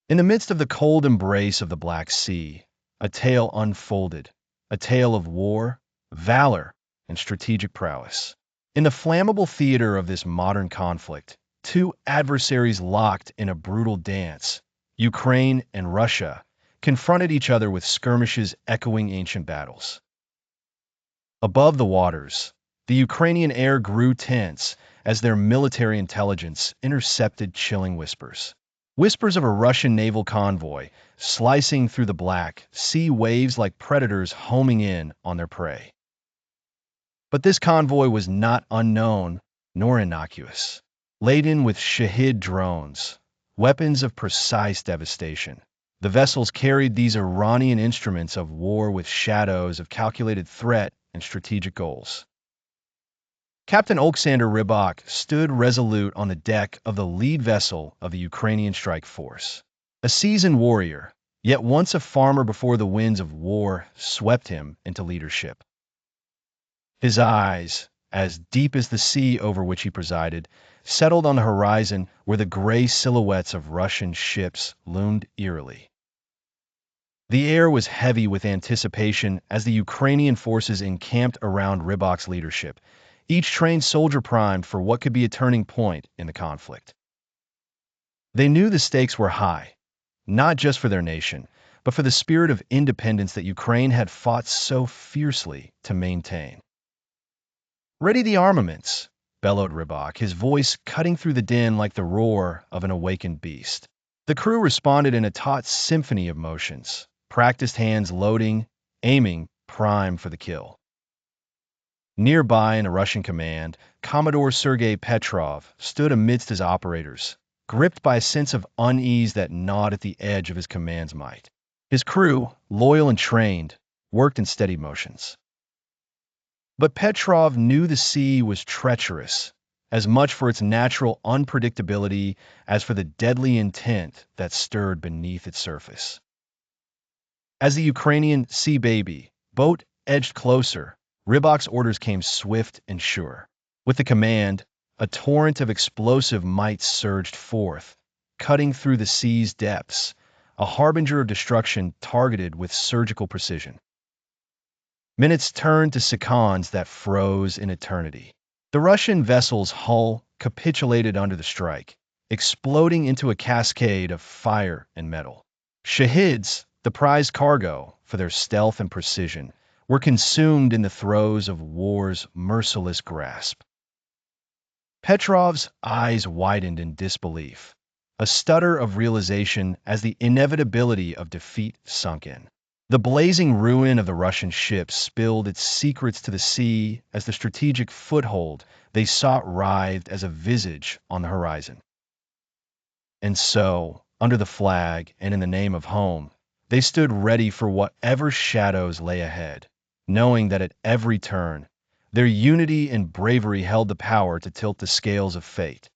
In the midst of the cold embrace of the Black Sea, a tale unfolded, a tale of war, valor, and strategic prowess. In the flammable theater of this modern conflict, two adversaries locked in a brutal dance, Ukraine and Russia, confronted each other with skirmishes echoing ancient battles. Above the waters, the Ukrainian air grew tense as their military intelligence intercepted chilling whispers. Whispers of a Russian naval convoy slicing through the Black Sea waves like predators homing in on their prey. But this convoy was not unknown nor innocuous. Laden with Shahed drones, weapons of precise devastation, the vessels carried these Iranian instruments of war with shadows of calculated threat and strategic goals. Captain Alexander Rybak stood resolute on the deck of the lead vessel of the Ukrainian strike force. A seasoned warrior, yet once a farmer before the winds of war swept him into leadership. His eyes, as deep as the sea over which he presided, settled on the horizon where the gray silhouettes of Russian ships loomed eerily. The air was heavy with anticipation as the Ukrainian forces encamped around Rybak's leadership, each trained soldier primed for what could be a turning point in the conflict. They knew the stakes were high, not just for their nation, but for the spirit of independence that Ukraine had fought so fiercely to maintain. "Ready the armaments," bellowed Rybak, his voice cutting through the din like the roar of an awakened beast. The crew responded in a taut symphony of motions, practiced hands loading, aiming, primed for the kill. Nearby in a Russian command, Commodore Sergei Petrov stood amidst his operators, gripped by a sense of unease that gnawed at the edge of his command's might. His crew, loyal and trained, worked in steady motions. But Petrov knew the sea was treacherous, as much for its natural unpredictability as for the deadly intent that stirred beneath its surface. As the Ukrainian Sea Baby boat edged closer, Rybak's orders came swift and sure. With the command, a torrent of explosive might surged forth, cutting through the sea's depths, a harbinger of destruction targeted with surgical precision. Minutes turned to seconds that froze in eternity. The Russian vessel's hull capitulated under the strike, exploding into a cascade of fire and metal. Shaheds, the prized cargo for their stealth and precision, were consumed in the throes of war's merciless grasp. Petrov's eyes widened in disbelief, a stutter of realization as the inevitability of defeat sunk in. The blazing ruin of the Russian ships spilled its secrets to the sea as the strategic foothold they sought writhed as a visage on the horizon. And so, under the flag and in the name of home, they stood ready for whatever shadows lay ahead, knowing that at every turn, their unity and bravery held the power to tilt the scales of fate.